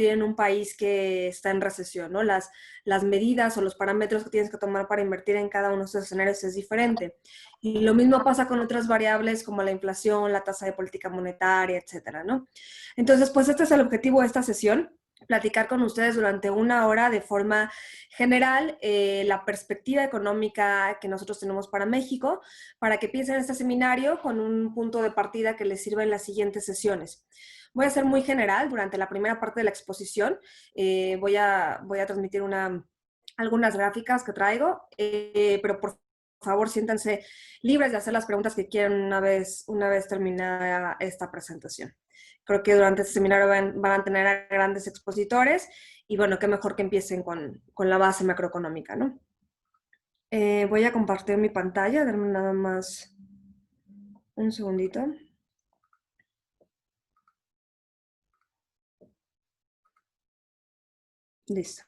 en un país que está en recesión, ¿no? Las medidas o los parámetros que tienes que tomar para invertir en cada uno de esos escenarios es diferente. Y lo mismo pasa con otras variables como la inflación, la tasa de política monetaria, etcétera, ¿no? Entonces, pues este es el objetivo de esta sesión, platicar con ustedes durante una hora de forma general la perspectiva económica que nosotros tenemos para México, para que piensen en este seminario con un punto de partida que les sirva en las siguientes sesiones. Voy a ser muy general durante la primera parte de la exposición. Voy a transmitir algunas gráficas que traigo, pero por favor siéntanse libres de hacer las preguntas que quieran una vez terminada esta presentación. Creo que durante este seminario van a tener a grandes expositores y bueno, qué mejor que empiecen con la base macroeconómica, ¿no? Voy a compartir mi pantalla, denme nada más un segundito. Listo.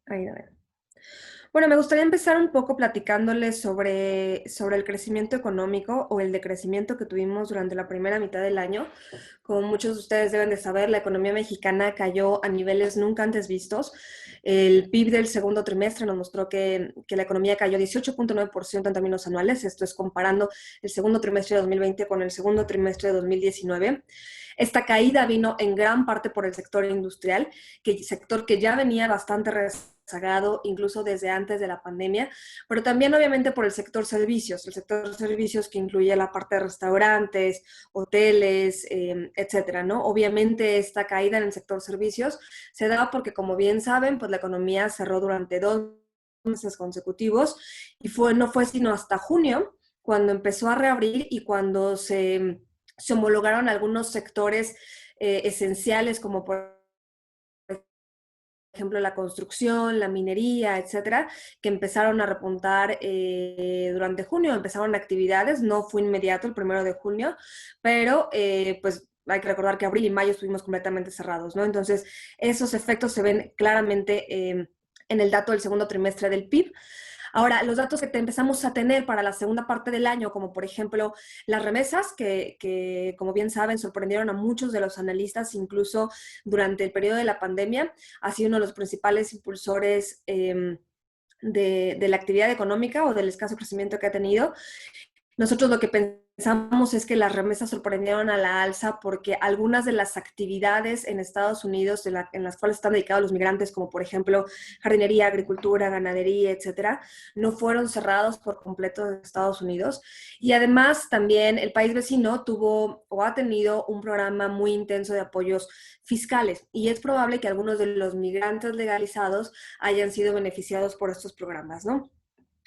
Ahí a ver. Bueno, me gustaría empezar un poco platicándoles sobre el crecimiento económico o el decrecimiento que tuvimos durante la primera mitad del año. Como muchos de ustedes deben de saber, la economía mexicana cayó a niveles nunca antes vistos. El PIB del segundo trimestre nos mostró que la economía cayó 18.9% en términos anuales. Esto es comparando el segundo trimestre de 2020 con el segundo trimestre de 2019. Esta caída vino en gran parte por el sector industrial, sector que ya venía bastante rezagado incluso desde antes de la pandemia, pero también obviamente por el sector servicios que incluye la parte de restaurantes, hoteles, etcétera, ¿no? Obviamente esta caída en el sector servicios se da porque, como bien saben, pues la economía cerró durante 2 meses consecutivos y no fue sino hasta junio cuando empezó a reabrir y cuando se homologaron algunos sectores esenciales como por ejemplo, la construcción, la minería, etcétera, que empezaron a repuntar durante junio, empezaron actividades, no fue inmediato el 1 de junio, pero pues hay que recordar que abril y mayo estuvimos completamente cerrados, ¿no? Entonces, esos efectos se ven claramente en el dato del segundo trimestre del PIB. Ahora, los datos que empezamos a tener para la segunda parte del año, como por ejemplo las remesas, que como bien saben sorprendieron a muchos de los analistas, incluso durante el periodo de la pandemia, ha sido uno de los principales impulsores de la actividad económica o del escaso crecimiento que ha tenido. Nosotros lo que pensamos es que las remesas sorprendieron a la alza porque algunas de las actividades en Estados Unidos en las cuales están dedicados los migrantes, como por ejemplo jardinería, agricultura, ganadería, etcétera, no fueron cerrados por completo en Estados Unidos. Y además también el país vecino tuvo o ha tenido un programa muy intenso de apoyos fiscales y es probable que algunos de los migrantes legalizados hayan sido beneficiados por estos programas, ¿no?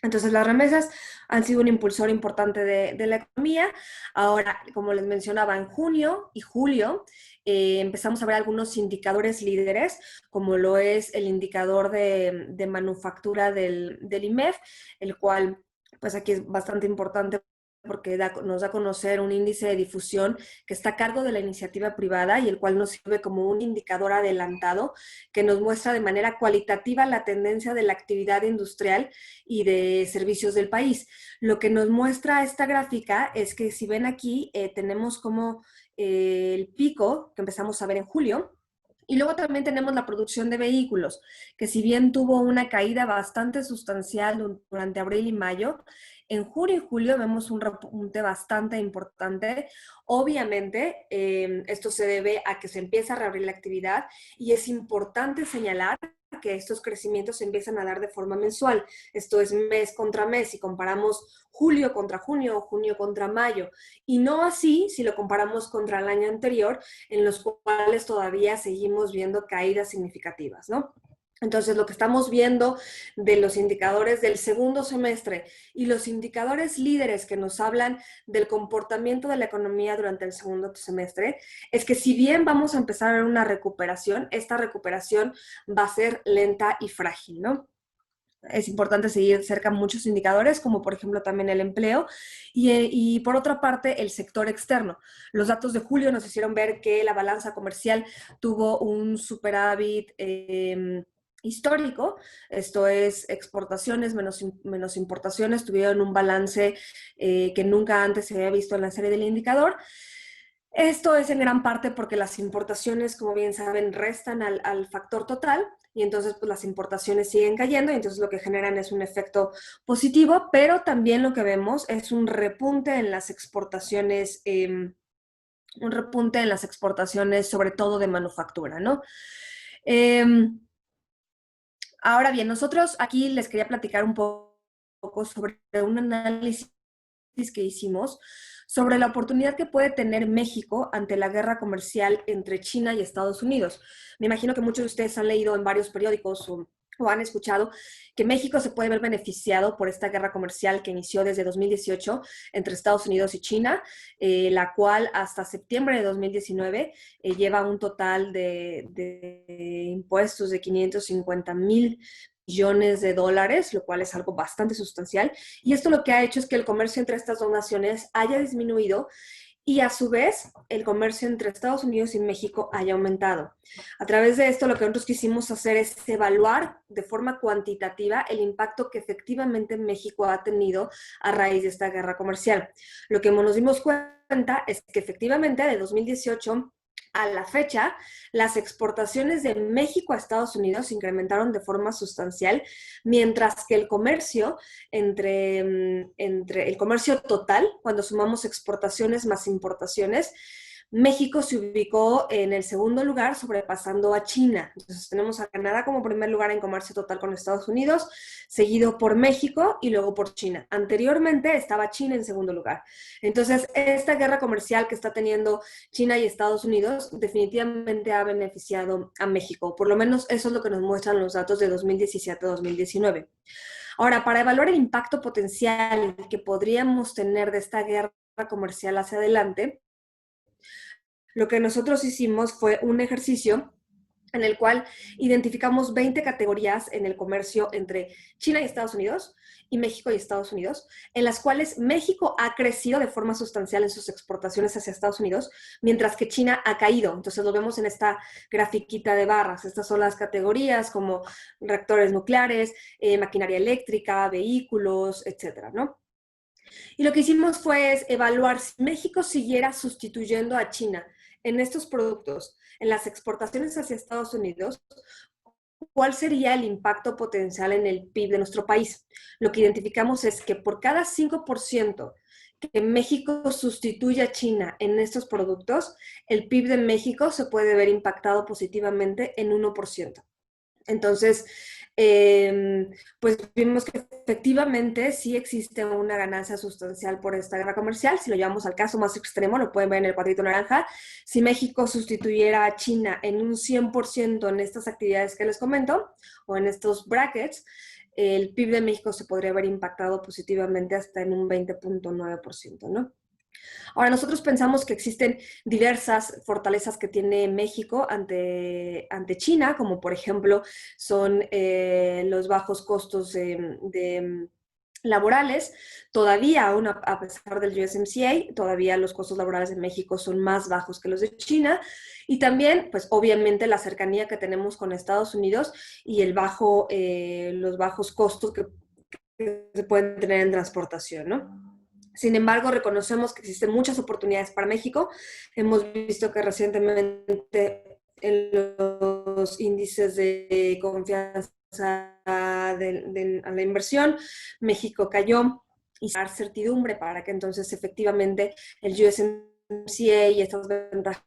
Entonces, las remesas han sido un impulsor importante de la economía. Ahora, como les mencionaba, en junio y julio empezamos a ver algunos indicadores líderes, como lo es el indicador de manufactura del IMEF, el cual, pues aquí es bastante importante porque nos da a conocer un índice de difusión que está a cargo de la iniciativa privada y el cual nos sirve como un indicador adelantado que nos muestra de manera cualitativa la tendencia de la actividad industrial y de servicios del país. Lo que nos muestra esta gráfica es que si ven aquí, tenemos como el pico que empezamos a ver en julio, y luego también tenemos la producción de vehículos, que si bien tuvo una caída bastante sustancial durante abril y mayo, en junio y julio vemos un repunte bastante importante. Obviamente, esto se debe a que se empieza a reabrir la actividad y es importante señalar que estos crecimientos se empiezan a dar de forma mensual. Esto es mes contra mes, si comparamos julio contra junio o junio contra mayo. Y no así si lo comparamos contra el año anterior, en los cuales todavía seguimos viendo caídas significativas, ¿no? Entonces, lo que estamos viendo de los indicadores del segundo semestre y los indicadores líderes que nos hablan del comportamiento de la economía durante el segundo semestre es que si bien vamos a empezar a ver una recuperación, esta recuperación va a ser lenta y frágil, ¿no? Es importante seguir cerca muchos indicadores, como por ejemplo también el empleo, y por otra parte el sector externo. Los datos de julio nos hicieron ver que la balanza comercial tuvo un superávit histórico, esto es exportaciones menos importaciones, tuvieron un balance que nunca antes se había visto en la serie del indicador. Esto es en gran parte porque las importaciones, como bien saben, restan al factor total y entonces pues, las importaciones siguen cayendo y entonces lo que generan es un efecto positivo, pero también lo que vemos es un repunte en las exportaciones, sobre todo de manufactura, ¿no? Eh, Ahora bien, nosotros aquí les quería platicar un poco sobre un análisis que hicimos sobre la oportunidad que puede tener México ante la guerra comercial entre China y Estados Unidos. Me imagino que muchos de ustedes han leído en varios periódicos o han escuchado que México se puede ver beneficiado por esta guerra comercial que inició desde 2018 entre Estados Unidos y China, la cual hasta septiembre de 2019 lleva un total de impuestos de 550,000 millones de dólares, lo cual es algo bastante sustancial. Y esto lo que ha hecho es que el comercio entre estas dos naciones haya disminuido y a su vez el comercio entre Estados Unidos y México haya aumentado. A través de esto lo que nosotros quisimos hacer es evaluar de forma cuantitativa el impacto que efectivamente México ha tenido a raíz de esta guerra comercial. Lo que nos dimos cuenta es que efectivamente de 2018 a la fecha, las exportaciones de México a Estados Unidos se incrementaron de forma sustancial, mientras que el comercio entre el comercio total, cuando sumamos exportaciones más importaciones, México se ubicó en el segundo lugar, sobrepasando a China. Entonces tenemos a Canadá como primer lugar en comercio total con Estados Unidos, seguido por México y luego por China. Anteriormente estaba China en segundo lugar. Entonces, esta guerra comercial que está teniendo China y Estados Unidos definitivamente ha beneficiado a México. Por lo menos eso es lo que nos muestran los datos de 2017-2019. Ahora, para evaluar el impacto potencial que podríamos tener de esta guerra comercial hacia adelante, lo que nosotros hicimos fue un ejercicio en el cual identificamos 20 categorías en el comercio entre China y Estados Unidos y México y Estados Unidos, en las cuales México ha crecido de forma sustancial en sus exportaciones hacia Estados Unidos, mientras que China ha caído. Entonces lo vemos en esta grafiquita de barras. Estas son las categorías como reactores nucleares, maquinaria eléctrica, vehículos, etcétera, ¿no? Y lo que hicimos fue evaluar si México siguiera sustituyendo a China en estos productos, en las exportaciones hacia Estados Unidos, ¿cuál sería el impacto potencial en el PIB de nuestro país? Lo que identificamos es que por cada 5% que México sustituye a China en estos productos, el PIB de México se puede ver impactado positivamente en 1%. Entonces, pues vimos que efectivamente sí existe una ganancia sustancial por esta guerra comercial. Si lo llevamos al caso más extremo, lo pueden ver en el cuadrito naranja, si México sustituyera a China en un 100% en estas actividades que les comento, o en estos brackets, el PIB de México se podría haber impactado positivamente hasta en un 20.9%, ¿no? Ahora, nosotros pensamos que existen diversas fortalezas que tiene México ante China, como por ejemplo son los bajos costos de laborales. Todavía, aún a pesar del USMCA, todavía los costos laborales en México son más bajos que los de China. Y también, pues obviamente, la cercanía que tenemos con Estados Unidos y los bajos costos que se pueden tener en transportación, ¿no? Sin embargo, reconocemos que existen muchas oportunidades para México. Hemos visto que recientemente en los índices de confianza a la inversión, México cayó y dar certidumbre para que entonces efectivamente el USMCA y estas ventajas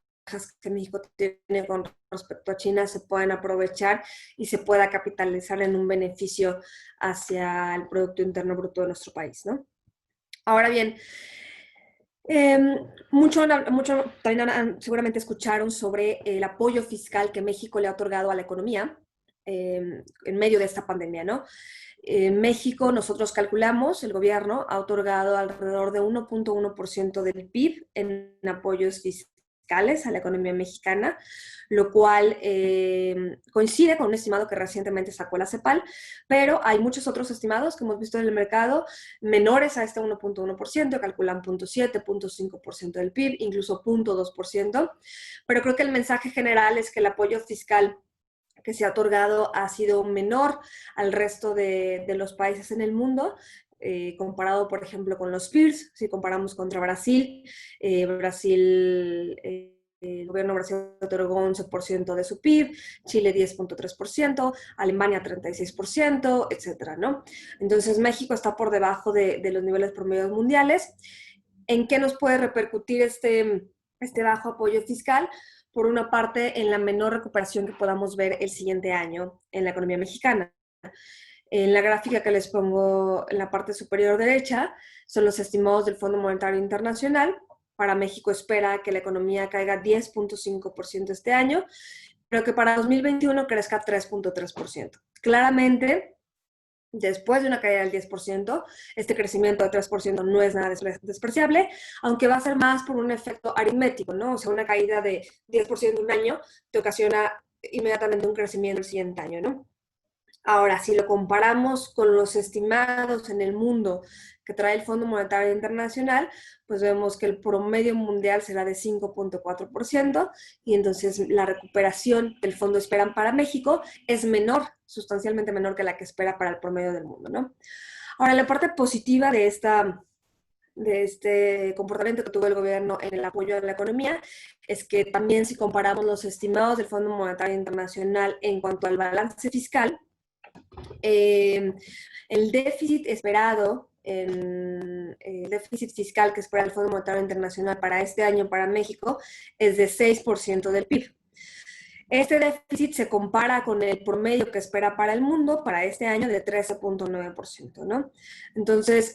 que México tiene con respecto a China se puedan aprovechar y se pueda capitalizar en un beneficio hacia el Producto Interno Bruto de nuestro país, ¿no? Ahora bien, eh, también seguramente escucharon sobre el apoyo fiscal que México le ha otorgado a la economía en medio de esta pandemia, ¿no? México, nosotros calculamos, el gobierno ha otorgado alrededor de 1.1% del PIB en apoyos fiscales a la economía mexicana, lo cual coincide con un estimado que recientemente sacó la CEPAL, pero hay muchos otros estimados que hemos visto en el mercado menores a este 1.1%, calculan 0.7, 0.5% del PIB, incluso 0.2%, pero creo que el mensaje general es que el apoyo fiscal que se ha otorgado ha sido menor al resto de los países en el mundo, comparado, por ejemplo, con los peers. Si comparamos contra Brasil, el gobierno de Brasil otorgó 11% de su PIB, Chile 10.3%, Alemania 36%, etcétera, ¿no? Entonces México está por debajo de los niveles promedios mundiales. ¿En qué nos puede repercutir este bajo apoyo fiscal? Por una parte, en la menor recuperación que podamos ver el siguiente año en la economía mexicana. En la gráfica que les pongo en la parte superior derecha son los estimados del Fondo Monetario Internacional. Para México espera que la economía caiga 10.5% este año, pero que para 2021 crezca 3.3%. Claramente, después de una caída del 10%, este crecimiento de 3% no es nada despreciable, aunque va a ser más por un efecto aritmético, ¿no? O sea, una caída de 10% un año te ocasiona inmediatamente un crecimiento el siguiente año, ¿no? Ahora, si lo comparamos con los estimados en el mundo que trae el Fondo Monetario Internacional, pues vemos que el promedio mundial será de 5.4% y entonces la recuperación que el fondo espera para México es menor, sustancialmente menor que la que espera para el promedio del mundo, ¿no? Ahora, la parte positiva de este comportamiento que tuvo el gobierno en el apoyo a la economía es que también si comparamos los estimados del Fondo Monetario Internacional en cuanto al balance fiscal, eh, el déficit esperado, el déficit fiscal que espera el Fondo Monetario Internacional para este año para México es de 6% del PIB. Este déficit se compara con el promedio que espera para el mundo para este año de 13.9%, ¿no? Entonces,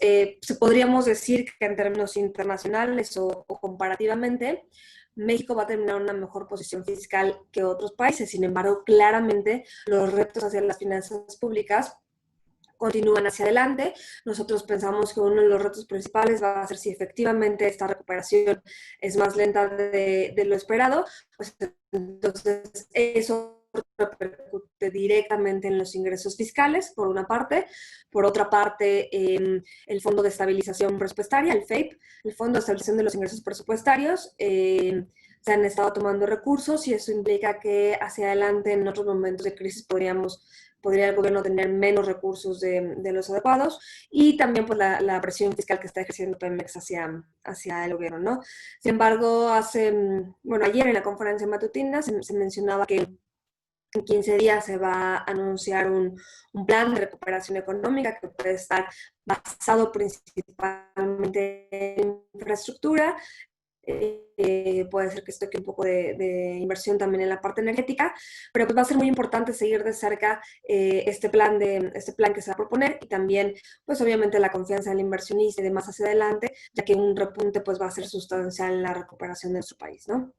podríamos decir que en términos internacionales o comparativamente, México va a terminar en una mejor posición fiscal que otros países. Sin embargo, claramente los retos hacia las finanzas públicas continúan hacia adelante. Nosotros pensamos que uno de los retos principales va a ser si efectivamente esta recuperación es más lenta de lo esperado, pues entonces eso repercute directamente en los ingresos fiscales, por una parte. Por otra parte, el Fondo de Estabilización Presupuestaria, el FEIP, el Fondo de Estabilización de los Ingresos Presupuestarios, se han estado tomando recursos y eso implica que hacia adelante en otros momentos de crisis podría el gobierno tener menos recursos de los adecuados y también pues la presión fiscal que está ejerciendo Pemex hacia el gobierno, ¿no? Sin embargo, ayer en la conferencia matutina se mencionaba que en 15 días se va a anunciar un plan de recuperación económica que puede estar basado principalmente en infraestructura, puede ser que esto toque un poco de inversión también en la parte energética, pero pues va a ser muy importante seguir de cerca este plan que se va a proponer y también, pues obviamente la confianza del inversionista y demás hacia adelante, ya que un repunte pues va a ser sustancial en la recuperación de nuestro país, ¿no?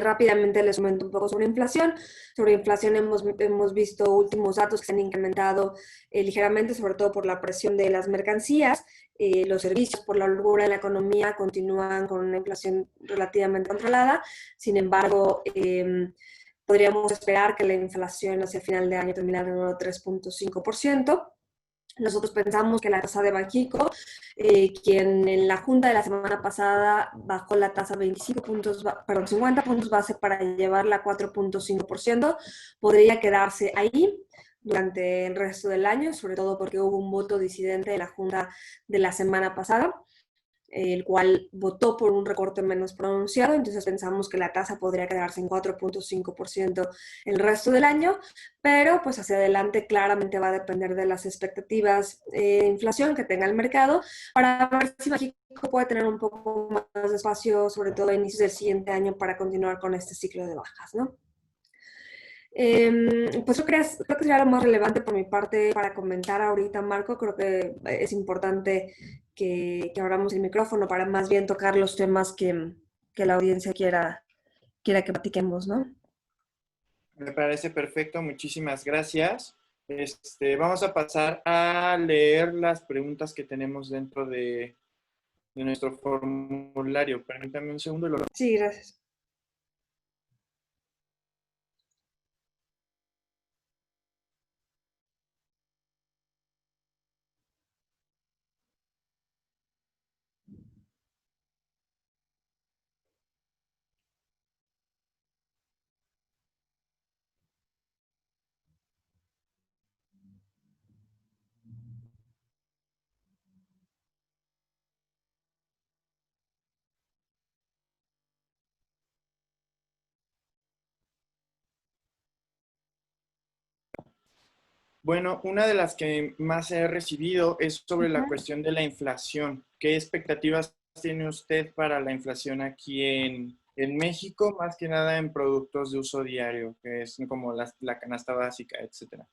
Rápidamente les comento un poco sobre inflación. Sobre inflación hemos visto últimos datos que se han incrementado ligeramente, sobre todo por la presión de las mercancías. Los servicios por la holgura en la economía continúan con una inflación relativamente controlada. Sin embargo, podríamos esperar que la inflación hacia final de año terminara en un 3.5%. Nosotros pensamos que la tasa de Banxico, quien en la junta de la semana pasada bajó la tasa 25 puntos, perdón, 50 puntos base para llevarla a 4.5%, podría quedarse ahí durante el resto del año, sobre todo porque hubo un voto disidente de la junta de la semana pasada, el cual votó por un recorte menos pronunciado, entonces pensamos que la tasa podría quedarse en 4.5% el resto del año, pero pues hacia adelante claramente va a depender de las expectativas de inflación que tenga el mercado para ver si México puede tener un poco más de espacio, sobre todo a inicios del siguiente año, para continuar con este ciclo de bajas, ¿no? Pues yo creo que sería lo más relevante por mi parte para comentar ahorita, Marco. Creo que es importante que abramos el micrófono para más bien tocar los temas que la audiencia quiera que platiquemos, ¿no? Me parece perfecto, muchísimas gracias. Vamos a pasar a leer las preguntas que tenemos dentro de nuestro formulario. Permítame un segundo. Sí, gracias. Bueno, una de las que más he recibido es sobre la Ujú. cuestión de la inflación. ¿Qué expectativas tiene usted para la inflación aquí en México, más que nada en productos de uso diario, que es como la canasta básica, etcétera?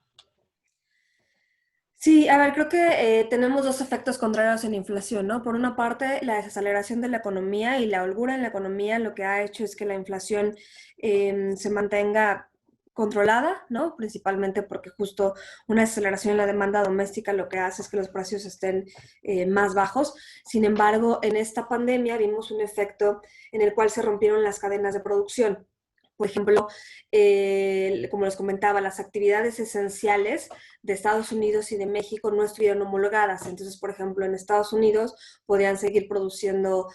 Sí, a ver, creo que tenemos dos efectos contrarios en la inflación, ¿no? Por una parte, la desaceleración de la economía y la holgura en la economía lo que ha hecho es que la inflación se mantenga controlada, ¿no? Principalmente porque justo una desaceleración en la demanda doméstica lo que hace es que los precios estén más bajos. Sin embargo, en esta pandemia vimos un efecto en el cual se rompieron las cadenas de producción. Por ejemplo, como les comentaba, las actividades esenciales de Estados Unidos y de México no estuvieron homologadas. Entonces, por ejemplo, en Estados Unidos podían seguir produciendo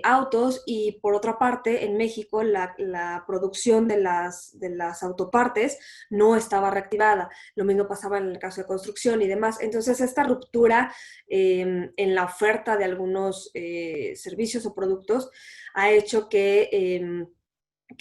autos y por otra parte, en México la producción de las autopartes no estaba reactivada. Lo mismo pasaba en el caso de construcción y demás. Entonces, esta ruptura en la oferta de algunos servicios o productos ha hecho que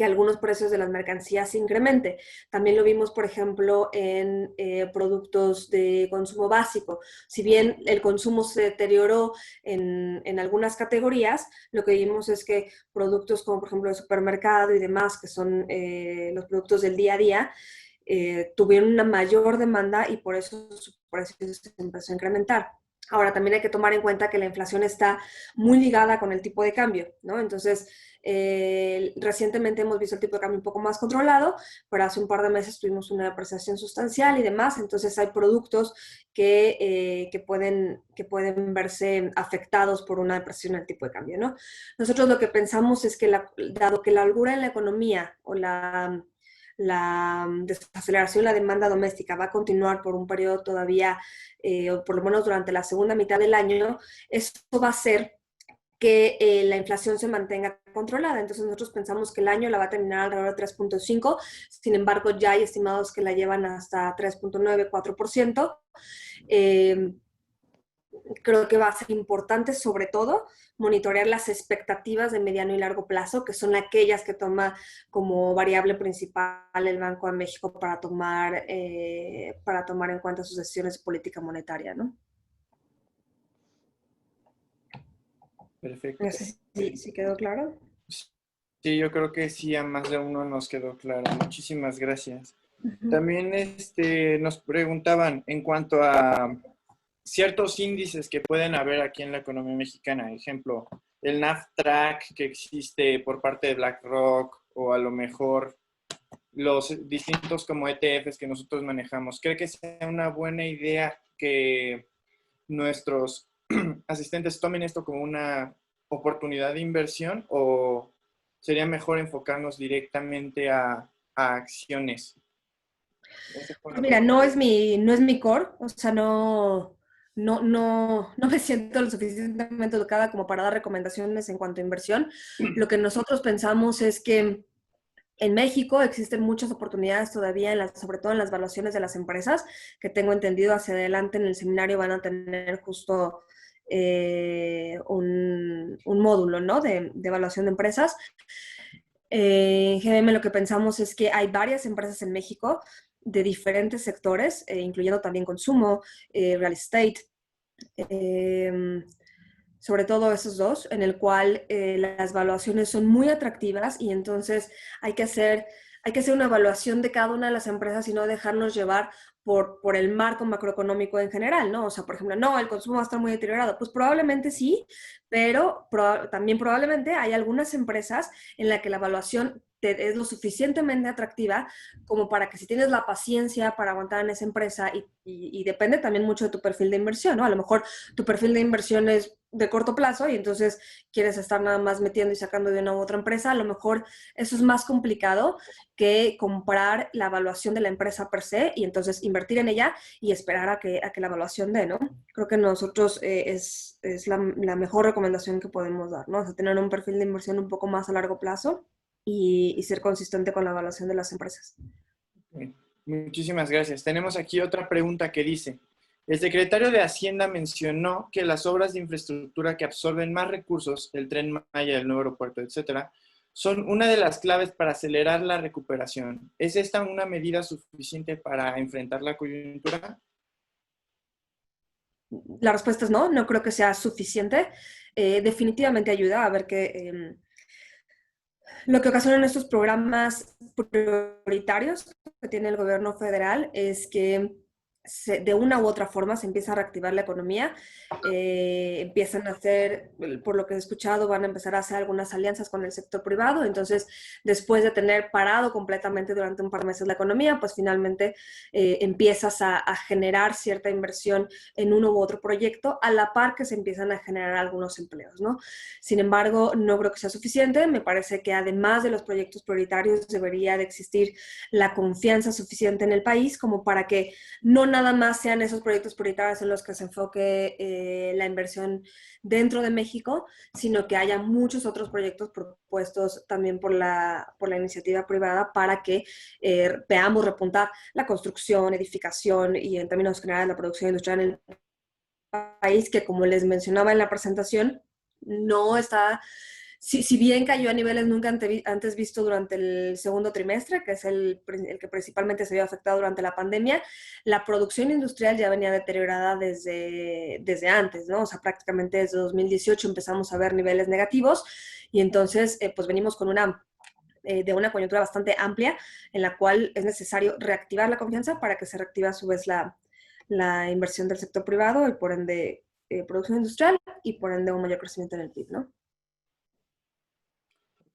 algunos precios de las mercancías se incremente. También lo vimos, por ejemplo, en productos de consumo básico. Si bien el consumo se deterioró en algunas categorías, lo que vimos es que productos como, por ejemplo, el supermercado y demás, que son los productos del día a día, tuvieron una mayor demanda y por eso su precio se empezó a incrementar. Ahora, también hay que tomar en cuenta que la inflación está muy ligada con el tipo de cambio, ¿no? Entonces, recientemente hemos visto el tipo de cambio un poco más controlado, pero hace un par de meses tuvimos una depreciación sustancial y demás, entonces hay productos que pueden verse afectados por una depresión del tipo de cambio, ¿no? Nosotros lo que pensamos es que dado que la holgura en la economía o la desaceleración de la demanda doméstica va a continuar por un periodo todavía, o por lo menos durante la segunda mitad del año, eso va a hacer que la inflación se mantenga controlada. Entonces nosotros pensamos que el año la va a terminar alrededor de 3.5, sin embargo ya hay estimados que la llevan hasta 3.9, 4%. Eh, Creo que va a ser importante, sobre todo, monitorear las expectativas de mediano y largo plazo, que son aquellas que toma como variable principal el Banco de México para tomar en cuenta sus decisiones de política monetaria, ¿no? No Perfecto. sé si quedó claro. Sí, yo creo que sí, a más de uno nos quedó claro. Muchísimas gracias. Uh -huh. También nos preguntaban en cuanto a ciertos índices que pueden haber aquí en la economía mexicana. Ejemplo, el NAFTRAC que existe por parte de BlackRock o a lo mejor los distintos como ETFs que nosotros manejamos. ¿Cree que sea una buena idea que nuestros asistentes tomen esto como una oportunidad de inversión o sería mejor enfocarnos directamente a acciones? Esa fue Pues una mira, pregunta. no es mi core, o sea, no me siento lo suficientemente educada como para dar recomendaciones en cuanto a inversión. Lo que nosotros pensamos es que en México existen muchas oportunidades todavía, sobre todo en las valuaciones de las empresas, que tengo entendido hacia adelante en el seminario van a tener justo un módulo, ¿no? De evaluación de empresas. En GBM lo que pensamos es que hay varias empresas en México de diferentes sectores, incluyendo también consumo, real estate, eh, sobre todo esos dos, en el cual las evaluaciones son muy atractivas y entonces hay que hacer una evaluación de cada una de las empresas y no dejarnos llevar por el marco macroeconómico en general, ¿no? O sea, por ejemplo, no, el consumo va a estar muy deteriorado. Pues probablemente sí, pero también probablemente hay algunas empresas en las que la evaluación es lo suficientemente atractiva como para que si tienes la paciencia para aguantar en esa empresa y depende también mucho de tu perfil de inversión, ¿no? A lo mejor tu perfil de inversión es de corto plazo y entonces quieres estar nada más metiendo y sacando de una u otra empresa, a lo mejor eso es más complicado que comprar la evaluación de la empresa per se y entonces invertir en ella y esperar a que la evaluación dé, ¿no? Creo que nosotros es la mejor recomendación que podemos dar, ¿no? O sea, tener un perfil de inversión un poco más a largo plazo y ser consistente con la evaluación de las empresas. Muchísimas gracias. Tenemos aquí otra pregunta que dice, el secretario de Hacienda mencionó que las obras de infraestructura que absorben más recursos, el Tren Maya, el nuevo aeropuerto, etcétera, son una de las claves para acelerar la recuperación. ¿Es esta una medida suficiente para enfrentar la coyuntura? La respuesta es no, no creo que sea suficiente. Definitivamente ayuda a ver que lo que ocasionan estos programas prioritarios que tiene el gobierno federal es que de una u otra forma se empieza a reactivar la economía, empiezan a hacer, por lo que he escuchado, van a empezar a hacer algunas alianzas con el sector privado, entonces después de tener parado completamente durante un par de meses la economía, pues finalmente empiezas a generar cierta inversión en uno u otro proyecto, a la par que se empiezan a generar algunos empleos, ¿no? Sin embargo, no creo que sea suficiente, me parece que además de los proyectos prioritarios debería de existir la confianza suficiente en el país como para que no nada más sean esos proyectos prioritarios en los que se enfoque la inversión dentro de México, sino que haya muchos otros proyectos propuestos también por la iniciativa privada para que veamos repuntar la construcción, edificación y en términos generales la producción industrial en el país, que como les mencionaba en la presentación, no está, si bien cayó a niveles nunca antes visto durante el segundo trimestre, que es el que principalmente se vio afectado durante la pandemia, la producción industrial ya venía deteriorada desde antes, ¿no? O sea, prácticamente desde 2018 empezamos a ver niveles negativos y entonces pues venimos con de una coyuntura bastante amplia en la cual es necesario reactivar la confianza para que se reactive a su vez la inversión del sector privado y por ende producción industrial y por ende un mayor crecimiento en el PIB, ¿no?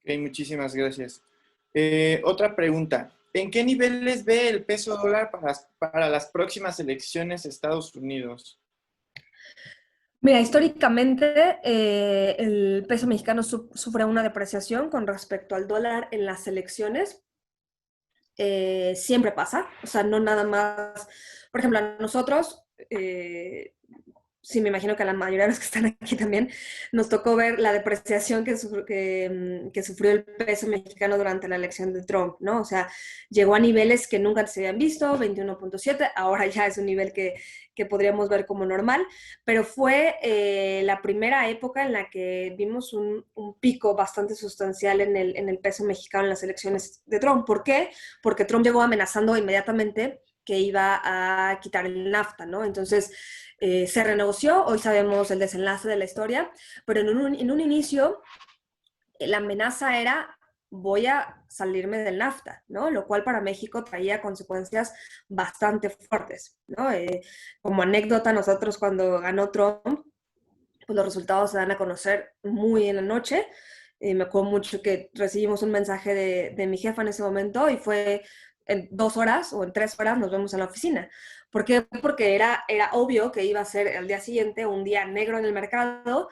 Ok, muchísimas gracias. Otra pregunta. ¿En qué niveles ve el peso dólar para las próximas elecciones de Estados Unidos? Mira, históricamente el peso mexicano sufre una depreciación con respecto al dólar en las elecciones. Siempre pasa, o sea, no nada más, por ejemplo, a nosotros, sí me imagino que a la mayoría de los que están aquí también, nos tocó ver la depreciación que sufrió el peso mexicano durante la elección de Trump, ¿no? O sea, llegó a niveles que nunca se habían visto, 21.7, ahora ya es un nivel que podríamos ver como normal, pero fue la primera época en la que vimos un pico bastante sustancial en el peso mexicano en las elecciones de Trump. ¿Por qué? Porque Trump llegó amenazando inmediatamente que iba a quitar el NAFTA, ¿no? Entonces, se renegoció, hoy sabemos el desenlace de la historia, pero en un inicio la amenaza era voy a salirme del NAFTA, ¿no? Lo cual para México traía consecuencias bastante fuertes, ¿no? Como anécdota, nosotros cuando ganó Trump, pues los resultados se dan a conocer muy en la noche. Me acuerdo mucho que recibimos un mensaje de mi jefa en ese momento y fue en 2 horas o en 3 horas nos vemos en la oficina. ¿Por qué? Porque era obvio que iba a ser el día siguiente un día negro en el mercado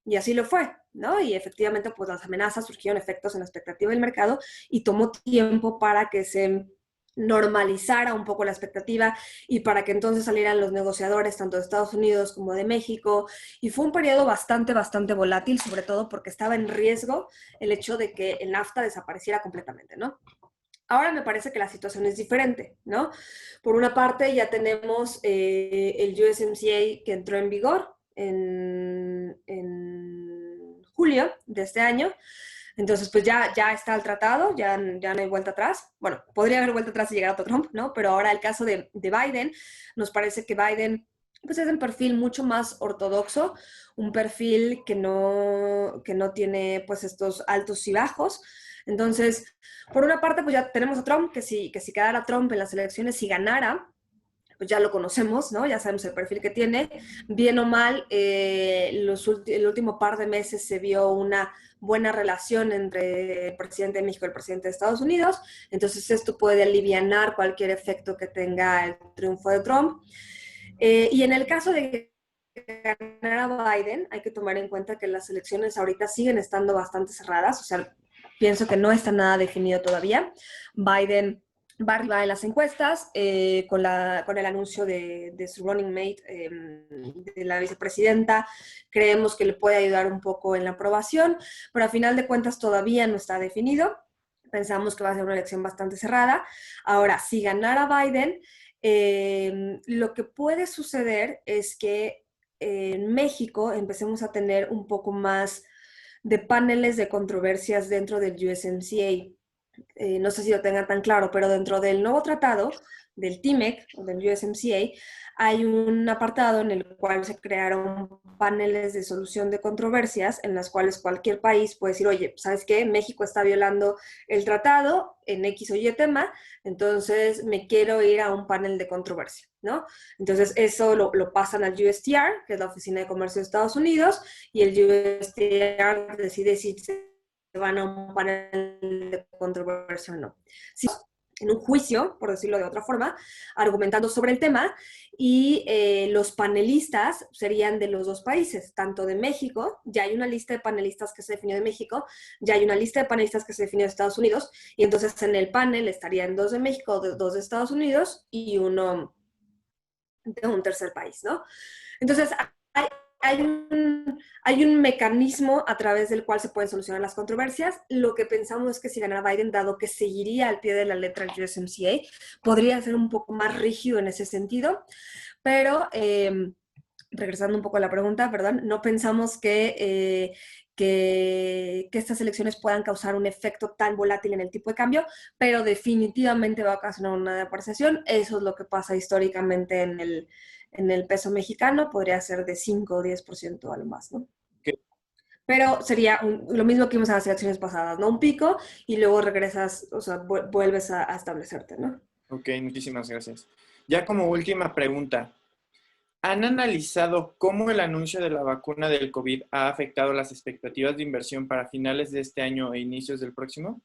y así lo fue, ¿no? Y efectivamente, pues las amenazas surgieron efectos en la expectativa del mercado y tomó tiempo para que se normalizara un poco la expectativa y para que entonces salieran los negociadores tanto de Estados Unidos como de México. Y fue un periodo bastante volátil, sobre todo porque estaba en riesgo el hecho de que el NAFTA desapareciera completamente, ¿no? Ahora me parece que la situación es diferente, ¿no? Por una parte ya tenemos el USMCA que entró en vigor en julio de este año. Entonces, pues ya está el tratado, ya no hay vuelta atrás. Bueno, podría haber vuelta atrás y llegar a otro Trump, ¿no? Pero ahora el caso de Biden, nos parece que Biden pues es un perfil mucho más ortodoxo, un perfil que no tiene pues estos altos y bajos. Entonces, por una parte, pues ya tenemos a Trump, que si quedara Trump en las elecciones, si ganara, pues ya lo conocemos, ¿no? Ya sabemos el perfil que tiene. Bien o mal, el último par de meses se vio una buena relación entre el presidente de México y el presidente de Estados Unidos. Entonces esto puede alivianar cualquier efecto que tenga el triunfo de Trump. Y en el caso de ganar a Biden, hay que tomar en cuenta que las elecciones ahorita siguen estando bastante cerradas, o sea, pienso que no está nada definido todavía. Biden va arriba en las encuestas con el anuncio de su running mate, de la vicepresidenta. Creemos que le puede ayudar un poco en la aprobación, pero a final de cuentas todavía no está definido. Pensamos que va a ser una elección bastante cerrada. Ahora, si ganara Biden, lo que puede suceder es que en México empecemos a tener un poco más de paneles de controversias dentro del USMCA. No sé si lo tengan tan claro, pero dentro del nuevo tratado del TIMEC o del USMCA hay un apartado en el cual se crearon paneles de solución de controversias en las cuales cualquier país puede decir, oye, ¿sabes qué? México está violando el tratado en X o Y tema, entonces me quiero ir a un panel de controversia, ¿no? Entonces eso lo pasan al USTR, que es la Oficina de Comercio de Estados Unidos, y el USTR decide si se van a un panel de controversia o no. Si en un juicio, por decirlo de otra forma, argumentando sobre el tema, y los panelistas serían de los dos países, tanto de México, ya hay una lista de panelistas que se definió de México, ya hay una lista de panelistas que se definió de Estados Unidos, y entonces en el panel estarían dos de México, dos de Estados Unidos y uno de un tercer país, ¿no? Entonces, hay, hay un mecanismo a través del cual se pueden solucionar las controversias. Lo que pensamos es que si ganara Biden, dado que seguiría al pie de la letra el USMCA, podría ser un poco más rígido en ese sentido, pero regresando un poco a la pregunta, perdón, no pensamos que estas elecciones puedan causar un efecto tan volátil en el tipo de cambio, pero definitivamente va a ocasionar una depreciación. Eso es lo que pasa históricamente en el peso mexicano, podría ser de 5 o 10% a lo más, ¿no? Okay. Pero sería lo mismo que vimos en las elecciones pasadas, ¿no? Un pico y luego regresas, o sea, vuelves a establecerte, ¿no? Ok, muchísimas gracias. Ya como última pregunta, ¿han analizado cómo el anuncio de la vacuna del COVID ha afectado las expectativas de inversión para finales de este año e inicios del próximo?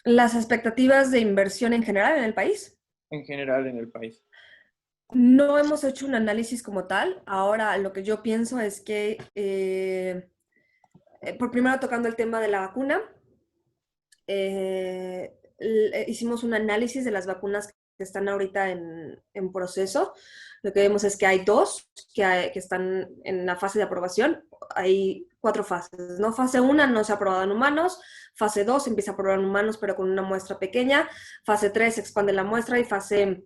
Las expectativas de inversión en general en el país. En general en el país. No hemos hecho un análisis como tal. Ahora lo que yo pienso es que, por primero tocando el tema de la vacuna, hicimos un análisis de las vacunas que están ahorita en proceso. Lo que vemos es que hay dos que están en la fase de aprobación. Hay 4 fases, ¿no? Fase 1 no se ha aprobado en humanos, fase 2 se empieza a aprobar en humanos, pero con una muestra pequeña, fase 3 se expande la muestra y fase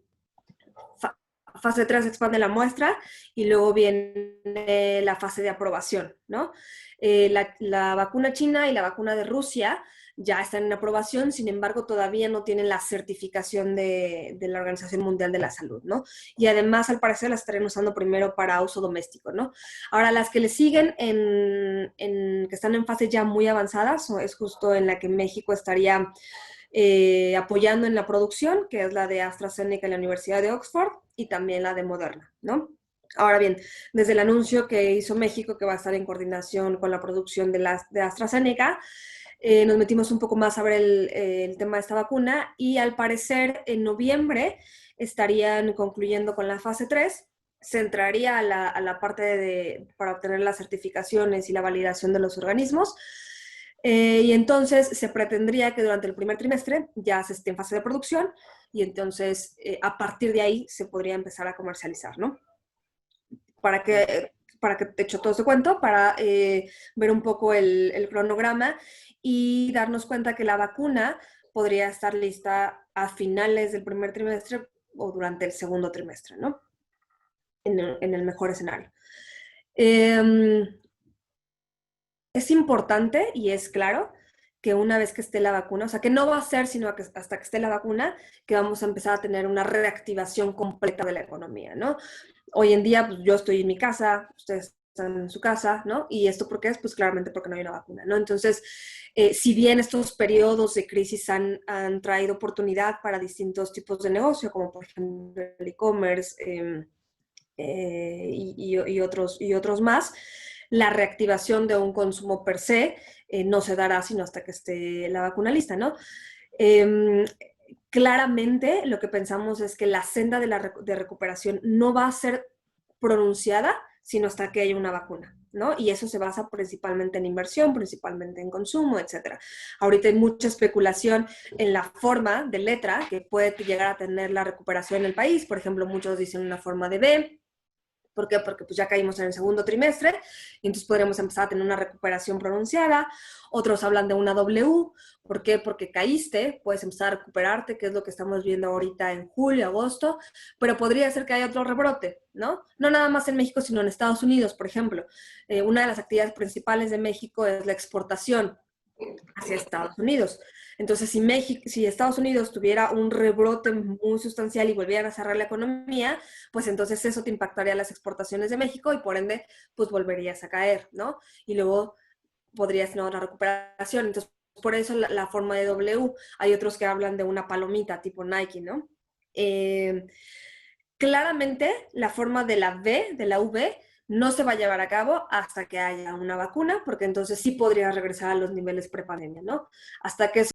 3 se expande la muestra y luego viene la fase de aprobación, ¿no? La vacuna china y la vacuna de Rusia ya están en aprobación, sin embargo, todavía no tienen la certificación de la Organización Mundial de la Salud, ¿no? Y además, al parecer, las estarían usando primero para uso doméstico, ¿no? Ahora, las que le siguen, que están en fase ya muy avanzadas, es justo en la que México estaría apoyando en la producción, que es la de AstraZeneca en la Universidad de Oxford y también la de Moderna, ¿no? Ahora bien, desde el anuncio que hizo México, que va a estar en coordinación con la producción de AstraZeneca, nos metimos un poco más a ver el tema de esta vacuna y al parecer en noviembre estarían concluyendo con la fase 3, se entraría a la parte para obtener las certificaciones y la validación de los organismos. Y entonces se pretendría que durante el primer trimestre ya se esté en fase de producción y entonces a partir de ahí se podría empezar a comercializar, ¿no? Para que te echo todo este cuento, para ver un poco el cronograma y darnos cuenta que la vacuna podría estar lista a finales del primer trimestre o durante el segundo trimestre, ¿no? En el mejor escenario. Es importante y es claro que una vez que esté la vacuna, o sea, que no va a ser sino hasta que esté la vacuna, que vamos a empezar a tener una reactivación completa de la economía, ¿no? Hoy en día, pues yo estoy en mi casa, ustedes están en su casa, ¿no? Y esto ¿por qué es? Pues claramente porque no hay una vacuna, ¿no? Entonces, si bien estos periodos de crisis han traído oportunidad para distintos tipos de negocio, como por ejemplo el e-commerce y otros más, la reactivación de un consumo per se no se dará sino hasta que esté la vacuna lista, ¿no? Claramente lo que pensamos es que la senda de recuperación no va a ser pronunciada sino hasta que haya una vacuna, ¿no? Y eso se basa principalmente en inversión, principalmente en consumo, etcétera. Ahorita hay mucha especulación en la forma de letra que puede llegar a tener la recuperación en el país. Por ejemplo, muchos dicen una forma de V, ¿Por qué? Porque pues ya caímos en el segundo trimestre y entonces podríamos empezar a tener una recuperación pronunciada. Otros hablan de una W. ¿Por qué? Porque caíste, puedes empezar a recuperarte, que es lo que estamos viendo ahorita en julio, agosto, pero podría ser que haya otro rebrote, ¿no? No nada más en México, sino en Estados Unidos, por ejemplo. Una de las actividades principales de México es la exportación hacia Estados Unidos. Entonces, si Estados Unidos tuviera un rebrote muy sustancial y volvieran a cerrar la economía, pues entonces eso te impactaría las exportaciones de México y por ende, pues volverías a caer, ¿no? Y luego podrías tener una recuperación. Entonces, por eso la forma de W. Hay otros que hablan de una palomita tipo Nike, ¿no? Claramente, la forma de la V, de la V, no se va a llevar a cabo hasta que haya una vacuna, porque entonces sí podría regresar a los niveles prepandemia, ¿no? Hasta que eso